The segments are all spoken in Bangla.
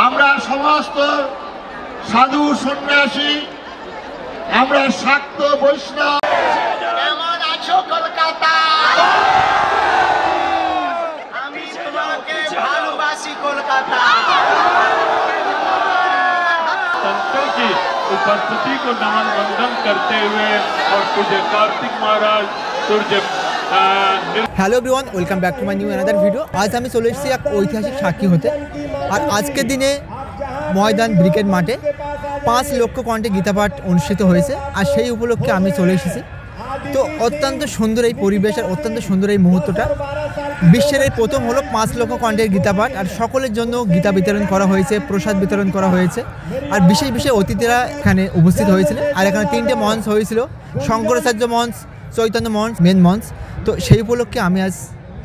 আমরা সমস্ত সাধু সন্ন্যাসী, আমরা শাক্ত বৈষ্ণব। কেমন আছো কলকাতা? আমি তোমাকে ভালোবাসি কলকাতা। संतों की उपस्थिति को नमन वंदन करते हुए और पूज्य कार्तिक महाराज सूर्य। Hello everyone, welcome back to my new another video. আজ আমি চলে এসেছি এক ঐতিহাসিক সাক্ষী হতে। আর আজকের দিনে ময়দান ব্রিগেড মাঠে 5 লক্ষ কণ্ঠে গীতাপাঠ অনুষ্ঠিত হয়েছে। আর সেই উপলক্ষে আমি চলে এসেছি। তো অত্যন্ত সুন্দর এই পরিবেশ আর অত্যন্ত সুন্দর এই মুহূর্তটা। বিশ্বের এই প্রথম হলো 5 লক্ষ কণ্ঠের গীতাপাঠ। আর সকলের জন্য গীতা বিতরণ করা হয়েছে, প্রসাদ বিতরণ করা হয়েছে। আর বিশেষ বিশেষ অতিথিরা এখানে উপস্থিত হয়েছিলেন। আর এখানে 3টে মঞ্চ হয়েছিল, শঙ্করাচার্য মঞ্চ, চৈতন্য মঞ্চ, মেন মঞ্চ। তো সেই উপলক্ষে আমি আজ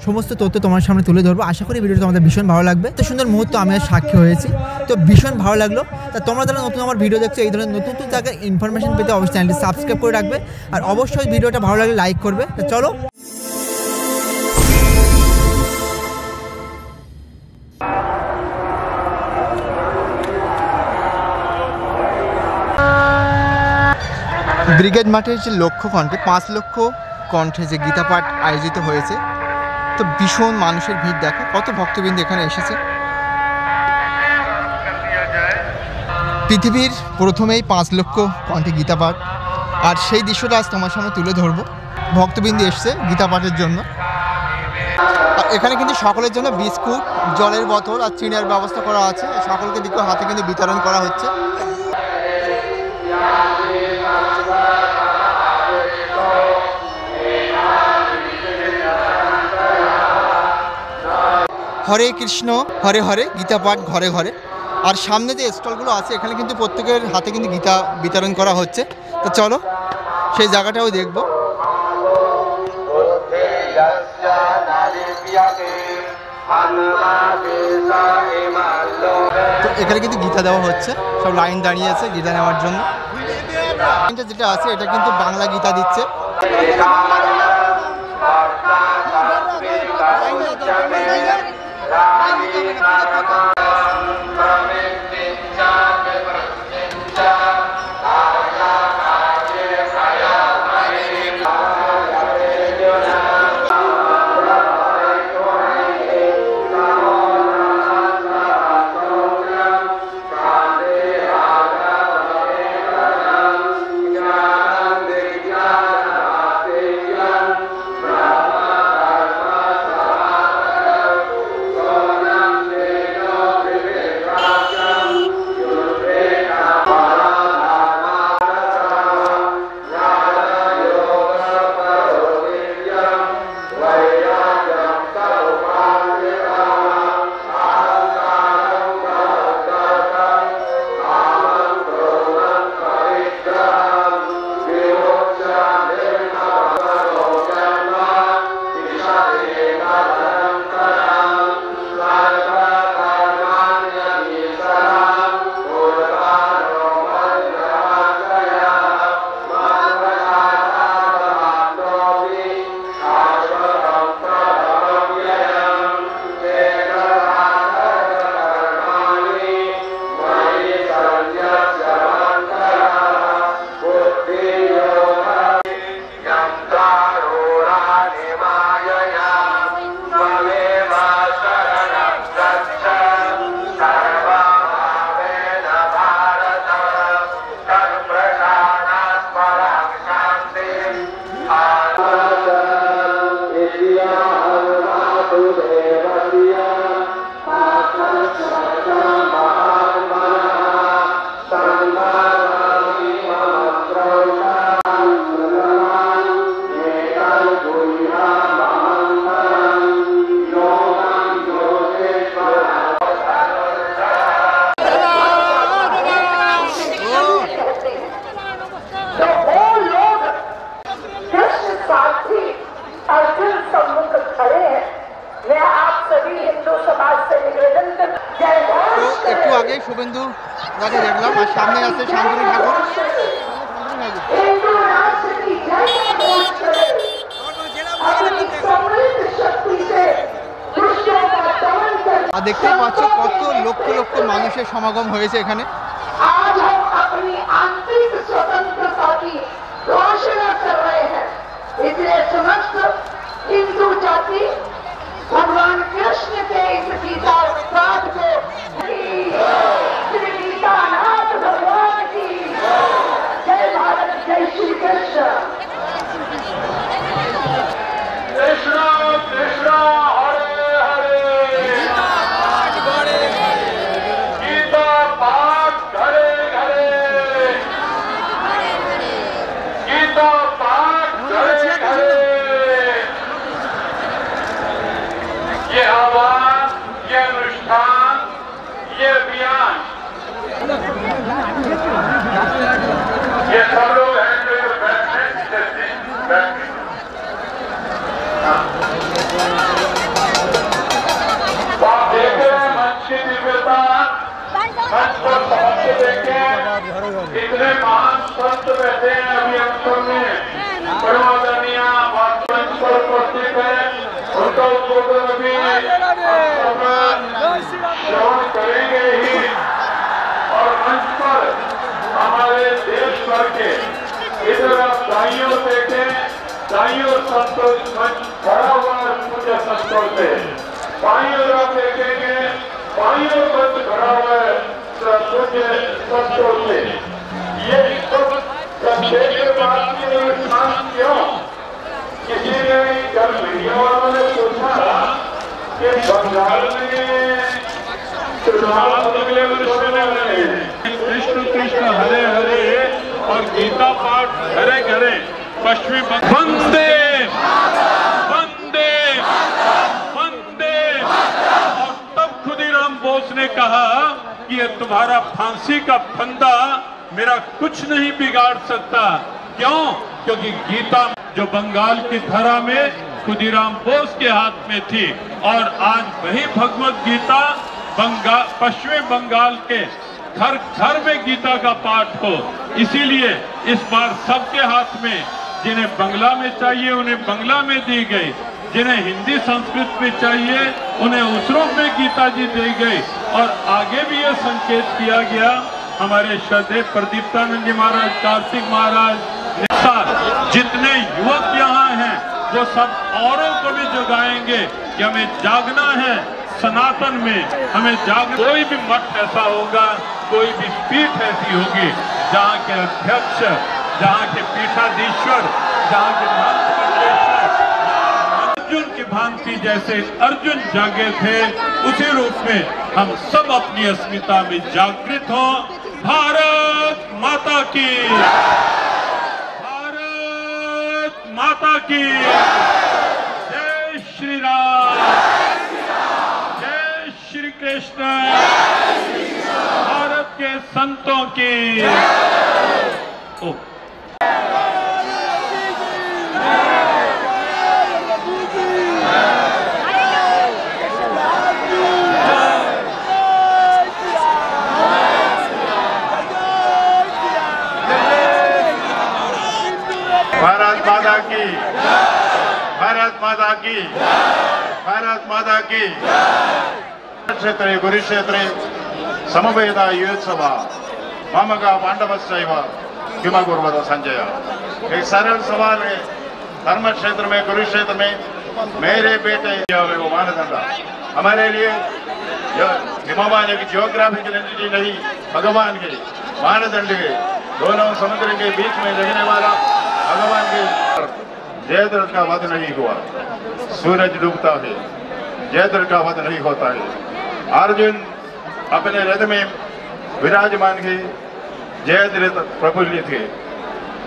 সমস্ত তথ্য তোমার সামনে তুলে ধরবো। আশা করি ভিডিওটা তোমাদের ভীষণ ভালো লাগবে। তো সুন্দর মুহূর্ত আমি আজ সাক্ষী হয়েছি, তো ভীষণ ভালো লাগলো। তা তোমরা যারা নতুন আমার ভিডিও দেখছো, এই ধরনের নতুন নতুন জায়গায় ইনফরমেশন পেতে অবশ্যই চ্যানেলটি সাবস্ক্রাইব করে রাখবে। আর অবশ্যই ভিডিওটা ভালো লাগলে লাইক করবে। তো চলো ব্রিগেড মাঠের যে লক্ষ্য কণ্ঠে 5 লক্ষ কণ্ঠে যে গীতাপাঠ আয়োজিত হয়েছে, তো ভীষণ মানুষের ভিড়, দেখো কত ভক্তবৃন্দ এখানে এসেছে। পৃথিবীর প্রথমেই 5 লক্ষ কণ্ঠে গীতাপাঠ, আর সেই দৃশ্যটা আজ তোমার সামনে তুলে ধরবো। ভক্তবৃন্দ এসছে গীতাপাঠের জন্য। আর এখানে কিন্তু সকলের জন্য বিস্কুট, জলের বোতল আর চিনির ব্যবস্থা করা আছে। সকলকে দিকে হাতে কিন্তু বিতরণ করা হচ্ছে। হরে কৃষ্ণ হরে হরে, গীতাপাঠ ঘরে ঘরে। আর সামনে যে স্টলগুলো আছে, এখানে কিন্তু প্রত্যেকের হাতে কিন্তু গীতা বিতরণ করা হচ্ছে। তো চলো সেই জায়গাটাও দেখবো। তো এখানে কিন্তু গীতা দেওয়া হচ্ছে, সব লাইন দাঁড়িয়ে আছে গীতা নেওয়ার জন্য। যেটা আছে এটা কিন্তু বাংলা গীতা দিচ্ছে। একটু আগে শুভেন্দু দাকে দেখলাম, আর সামনে আছে শান্তনু ঠাকুর। আর দেখতেই পাচ্ছ কত লক্ষ লক্ষ মানুষের সমাগম হয়েছে এখানে। आज हम अपनी आंतरिक स्वतंत्रता की घोषणा कर रहे हैं। इसलिए समस्त हिंदू जाति भगवान कृष्ण के इस गीता पाठ को श्री गीतानाथ भगवान की जय भारत, जय श्री कृष्ण। कृष्ण कृष्ण हरे हरे, गीता पाठ घरे घरे, गीता पाठ घरे घरे। ये आवाज, ये अनुष्ठान, ये अभियान, ये सब लोग हैं जो बैठे बैठे। आप देख रहे हैं मंच की दिव्यता, मंच पर पहुंच के देखें इतने महान संत बैठे हैं। अभी हम सबने परमादरणीय मंच पर उपस्थित है, उनका उद्बोधन अभी श्रवण करेंगे ही। और मंच पर हमारे देश भर के इधर आप दाइयों देखें, दाइयों संतोष मंच भरा हुआ है पूज्य संतों से। बाइयों आप देखेंगे, बाइयों मंच भरा हुआ है पूज्य संतों से। ये सब संदेश के बाद क्यों? किसी ने कल मीडिया वालों ने पूछा कि बंगाल में चुनाव अगले वर्ष में कृष्ण कृष्ण हरे हरे और गीता पाठ घरे घरे पश्चिमी वंदे वंदे वंदे। और तब खुदीराम बोस ने कहा कि ये तुम्हारा फांसी का फंदा मेरा कुछ नहीं बिगाड़ सकता। क्यों? क्योंकि गीता जो बंगाल की धरा में खुदीराम बोस के हाथ में थी, और आज वही भगवत गीता पश्चिमी बंगाल के घर घर में गीता का पाठ हो। इसीलिए इस बार सबके हाथ में, जिन्हें बंगला में चाहिए उन्हें बंगला में दी गई, जिन्हें हिंदी संस्कृत में चाहिए उन्हें उस रूप में गीता जी दी गई। और आगे भी ये संकेत किया गया, हमारे श्रद्धेय प्रदीप्तानंद जी महाराज, कार्तिक महाराज, जितने युवक यहाँ हैं वो सब औरों को भी जगाएंगे कि हमें जागना है सनातन में, हमें कोई भी मठ ऐसा होगा, कोई भी पीठ ऐसी होगी जहाँ के अध्यक्ष, जहाँ के पीठाधीश्वर, जहाँ के अर्जुन की भांति जैसे अर्जुन जागे थे, उसी रूप में हम सब अपनी अस्मिता में जागृत हों। भारत माता की, भारत माता की जय श्री राम, जय श्री कृष्ण, भारत के संतों की। ओ भारत माता की, भारत माता की, भारत माता की। क्षेत्रे कुरुक्षेत्रे समवेद युत्सव मामका पांडवस्यैव किमकुर्वत संजय। एक सरल सवाल है, धर्म क्षेत्र में कुरुक्षेत्र में मेरे बेटे वो मानदंड हमारे लिए हिमवान की जियोग्राफिकल एंटिटी नहीं, भगवान के मानदंड के दोनों समुद्र के बीच में रहने वाला भगवान के। जयद्रथ का वध नहीं हुआ, सूरज डूबता है, जयद्रथ का वध नहीं होता है। अर्जुन अपने रथ में विराजमान है, जयद्रथ प्रफुल्लित है।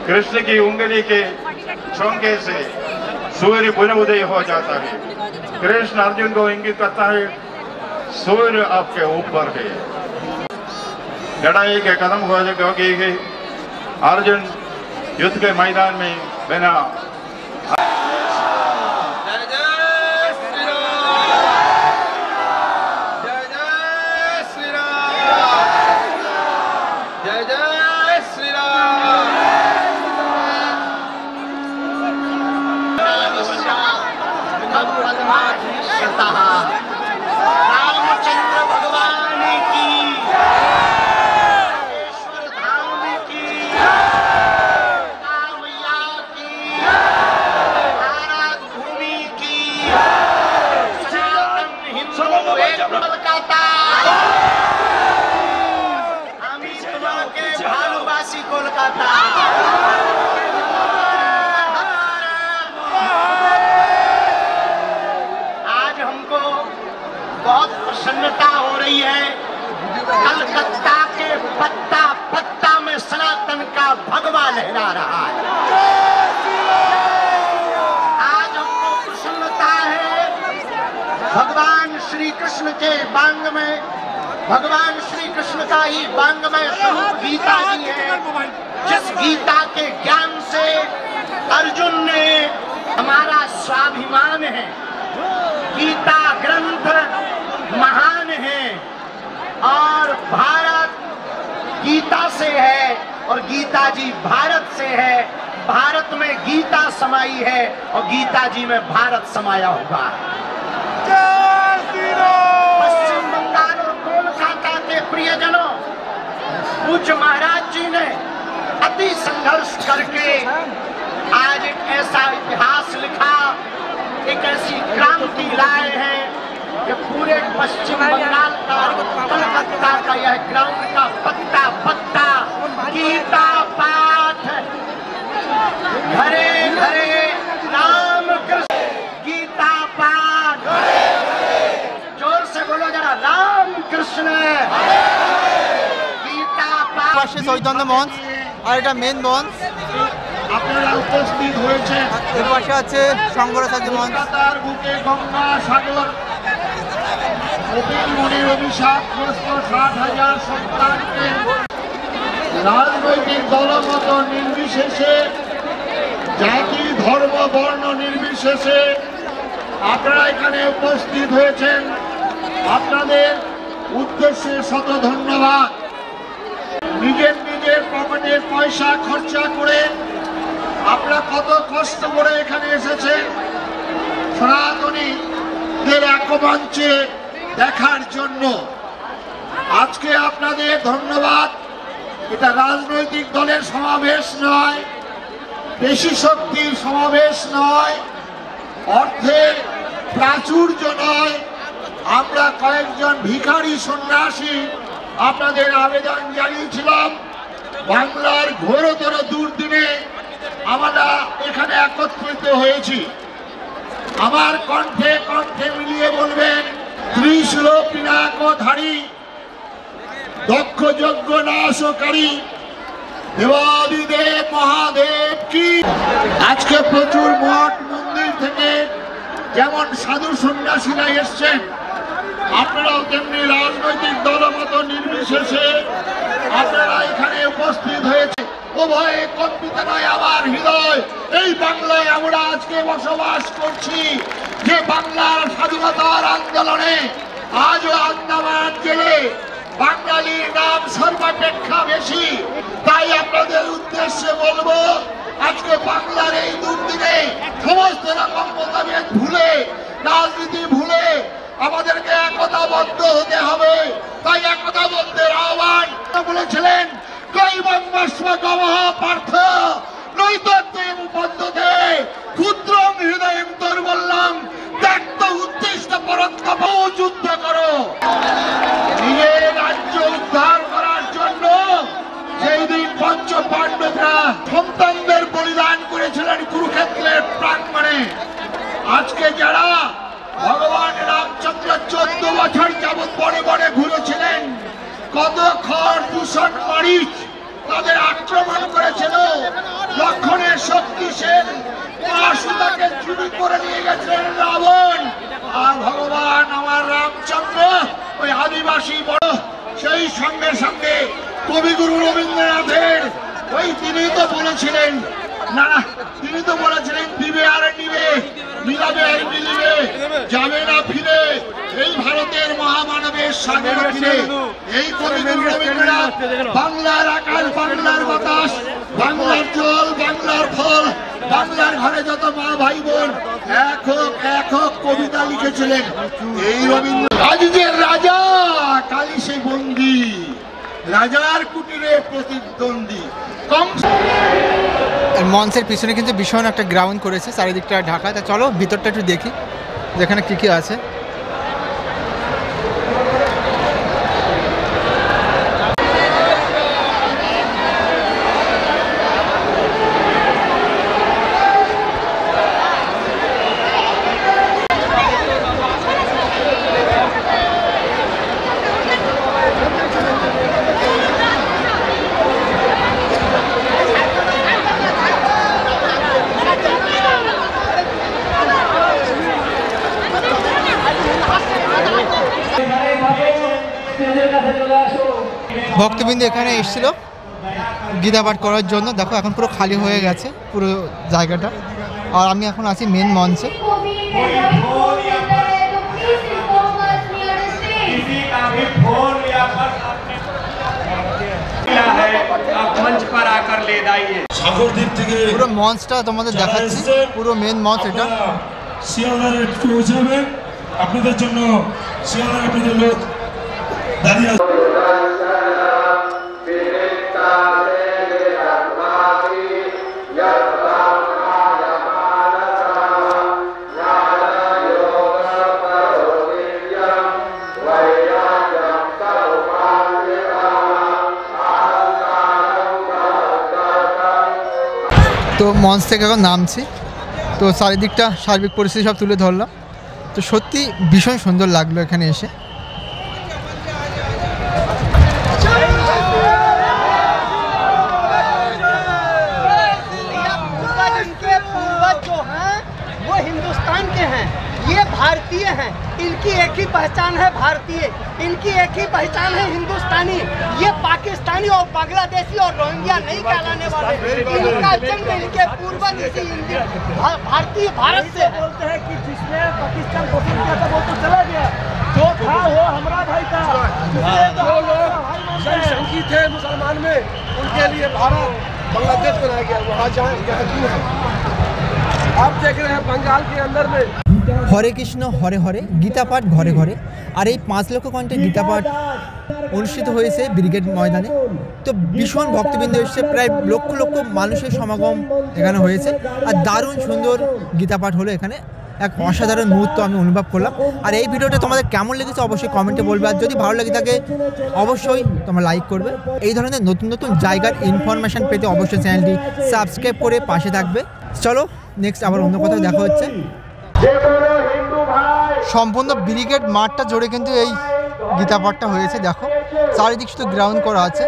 कृष्ण की उंगली के छौंके से सूर्य पुनः उदय हो जाता है। कृष्ण अर्जुन को इंगित करता है, सूर्य आपके ऊपर है। लड़ाई के कदम हो गई है, अर्जुन युद्ध के मैदान में बिना कोलकाता। आज हमको बहुत प्रसन्नता हो रही है। कलकत्ता के पत्ता पत्ता में सनातन का भगवा लहरा रहा है। आज हमको प्रसन्नता है भगवान श्री कृष्ण के वांग में, भगवान श्री कृष्ण का ही वांगमय स्वरूप गीता जी है, जिस गीता के ज्ञान से अर्जुन ने, हमारा स्वाभिमान है, गीता ग्रंथ महान है और भारत गीता से है और गीता जी भारत से है। भारत में गीता समाई है और गीता जी में भारत समाया हुआ है। पश्चिम बंगाल और कोलकाता के प्रियजनों, पूज्य महाराज जी ने अति संघर्ष करके आज एक ऐसा इतिहास लिखा, एक ऐसी क्रांति लाए हैं कि पूरे पश्चिम बंगाल का, कलकत्ता का यह ग्राउंड का पत्ता पत्ता गीता पाठ, घरे घरे राम कृष्ण गीता पाठ, जोर से बोलो जरा, राम कृष्ण गीता पाठ। পাশে চৈতন্য মঞ্চ আর এটা মেন মঞ্চ, আপনারা উপস্থিত হয়েছে। এর পাশে আছে শঙ্করাচার্য মঞ্চ। কলকাতার বুকে গঙ্গা সাগর, কপিল মুনির অভিশাপগ্রস্ত 60,000 সন্তানকে রাজনৈতিক দলমত নির্বিশেষে, জাতি ধর্ম বর্ণ নির্বিশেষে আপনারা এখানে উপস্থিত হয়েছেন। আপনাদের উদ্দেশ্যে শত ধন্যবাদ। নিজের নিজের পকেটের পয়সা খরচা করে আপনারা কত কষ্ট করে এখানে এসেছেন সনাতনীদের একমঞ্চে দেখার জন্য। আজকে আপনাদের ধন্যবাদ। এটা রাজনৈতিক দলের সমাবেশ নয়, পেশি শক্তির সমাবেশ নয়, অর্থের প্রাচুর্য নয়। আমরা কয়েকজন ভিখারি সন্ন্যাসী আপনাদের আবেদন জানিয়েছিলাম, বাংলার ঘোরতর দুর্দিনে আমরা এখানে একত্রিত হয়েছি। আমার কণ্ঠে কণ্ঠে মিলিয়ে বলবেন, ত্রিশূল পিনাকধারী দক্ষ যজ্ঞ নাশকারী দেবাদিদেব মহাদেব কি। আজকে প্রচুর মঠ মন্দির থেকে যেমন সাধু সন্ন্যাসীরা এসছেন, আপনারাও তেমনি রাজনৈতিক দলমত নির্বিশেষে আপনারা এখানে উপস্থিত হয়েছে। উভয়ে কম্পিত নয় আমার হৃদয়। এই বাংলায় আমরা আজকে বসবাস করছি, যে বাংলার স্বাধীনতার আন্দোলনে আজও আন্দামান জেলে বাঙালির নাম সর্বাপেক্ষা বেশি। তাই আপনাদের উদ্দেশ্যে বলবো, আজকে বাংলার এই দুর্দিনে সমস্ত রকম মতভেদ ভুলে, রাজনীতি ভুলে আমাদেরকে একতাবদ্ধ হতে হবে। তাই একতাবদ্ধের আহ্বান বলেছিলেন, কৈবং বস্ম গমঃ পার্থ নৈতত্ত্বং বন্ধতে ক্ষুদ্রং হৃদয়ং দুর্বলং ত্যক্ত উদ্দিষ্ট পরন্তপ। যুদ্ধ করো, নিজের রাজ্য উদ্ধার করার জন্য। সেই দিন পঞ্চ পাণ্ডবরা সন্তানদের বলিদান করেছিলেন কুরুক্ষেত্রের প্রাঙ্গণে। আজকে যারা ভগবান রামচন্দ্র 14 বছর যাবৎ বনে বনে ঘুরেছিলেন, কত খড় দূষণ মারিচ তাদের আক্রমণ করেছিল। লক্ষণের শক্তি সেন সুতাকে চুরি করে নিয়ে গেছিলেন রাবণ। আর ভগবান আমার রামচন্দ্র ওই আদিবাসী বড়, সেই সঙ্গে সঙ্গে কবিগুরু রবীন্দ্রনাথের ওই তিনি তো বলেছিলেন, না তিনি তো বলেছিলেন, দিবে আর নিবে, মিলাবে আর মিলিবে, যাবে না ফিরে এই ভারতের মহামানবের সাগর তীরে। এই কবিগুরু রবীন্দ্রনাথ বাংলার আকাশ, বাংলার বাতাস, বাংলার জল, বাংলার ফল, বাংলার ঘরে যত মা ভাই বোন এক হোক কবিতা লিখেছিলেন। এই রবীন্দ্র আজ যে রাজা, কালী সে বন্দী, রাজার কুটিরে প্রতিদ্বন্দ্বী। মঞ্চের পিছনে কিন্তু ভীষণ একটা গ্রাউন্ড করেছে, চারিদিকটা ঢাকা। তা চলো ভিতরটা একটু দেখি যেখানে কী কী আছে। ভক্তবৃন্দ এখানে এসেছিল গীতা পাঠ করার জন্য। দেখো এখন পুরো খালি হয়ে গেছে পুরো জায়গাটা। আর আমি এখন আছি মেন মঞ্চে। সাগরদ্বীপ থেকে পুরো মঞ্চটা তোমাদের দেখাচ্ছি, পুরো মেন মঞ্চ এটা। শিয়ালদারে পৌঁছাবে আপনাদের জন্য, শিয়ালদার আপনাদের লোক দাঁড়িয়ে আছে। তো মঞ্চ থেকে এখন নামছি, তো চারিদিকটা সার্বিক পরিস্থিতি সব তুলে ধরলাম। তো সত্যি ভীষণ সুন্দর লাগলো এখানে এসে। हिंदुस्तान के हैं, ये भारतीय हैं, इनकी एक ही पहचान है भारतीय, इनकी एक ही पहचान है हिंदुस्तानी। ये पाकिस्तानी और बांग्लादेशी और रोहिंग्या नहीं कहलाने वाले। इनका जन्म इनके पूर्वज इसी भारतीय भारत से बोलते हैं कि जिसने पाकिस्तान पसंद किया था वो तो चला गया, जो था वो हमारा भाई था। जो लोग जनसंख्या थे मुसलमान में, उनके लिए भारत बांग्लादेश बनाया गया। वहाँ जाए यहाँ क्यों है? आप देख रहे हैं बंगाल के अंदर में হরে কৃষ্ণ হরে হরে গীতা পাঠ ঘরে ঘরে। আর এই 5 লক্ষ কণ্ঠে গীতা পাঠ অনুষ্ঠিত হয়েছে ব্রিগেড ময়দানে। তো ভীষণ ভক্তবৃন্দ এসেছে, প্রায় লক্ষ লক্ষ মানুষের সমাগম এখানে হয়েছে। আর দারুণ সুন্দর গীতা পাঠ হলো এখানে, এক অসাধারণ মুহূর্ত আমি অনুভব করলাম। আর এই ভিডিওটা তোমাদের কেমন লেগেছে অবশ্যই কমেন্টে বলবে। আর যদি ভালো লেগে থাকে অবশ্যই তোমরা লাইক করবে। এই ধরনের নতুন নতুন জায়গার ইনফরমেশান পেতে অবশ্যই চ্যানেলটি সাবস্ক্রাইব করে পাশে থাকবে। চলো নেক্সট আবার অন্য কোথাও দেখা হচ্ছে। সম্পূর্ণ ব্রিগেড মাঠটা জুড়ে কিন্তু এই গীতা পাঠটা হয়েছে। দেখো চারিদিক শুধু গ্রাউন্ড করা আছে।